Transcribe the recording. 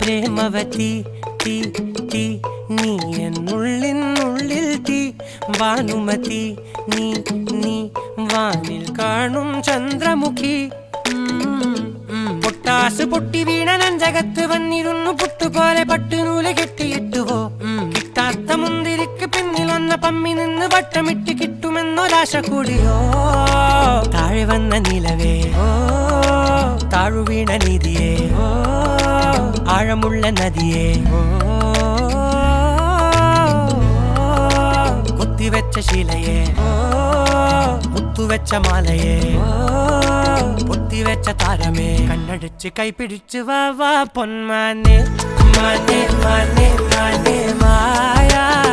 പ്രേമവതി തീ തീ നീ എന്നുള്ളിൽ തീ ഭാനുമതി നീ നീ വാനിൽ കാണും ചന്ദ്രമുഖി പൊട്ടാസ് പൊട്ടി വീണ നഞ്ചകത്ത് വന്നിരുന്നു പുട്ടുപോലെ പട്ടുനൂല് കെട്ടിയിട്ടുവോ കിട്ടാത്ത മുന്തിരിക്ക് പിന്നിൽ വന്ന പമ്മി നിന്ന് വട്ടമിട്ട് കിട്ടുമെന്നൊരാശ കൂടിയോ താഴെ വന്ന നിലവേ താഴുവീണ നിധിയേ ആഴമുള്ള നദിയേ കുത്തിവെച്ച ശിലയേ മുത്തുവെച്ച മാലയേ പൊത്തിവെച്ച താരമേ കണ്ണടിച്ച് കൈപിടിച്ച് വാ വാ പൊന്മാനെ മാനേ മാനേ മാനേ മായാ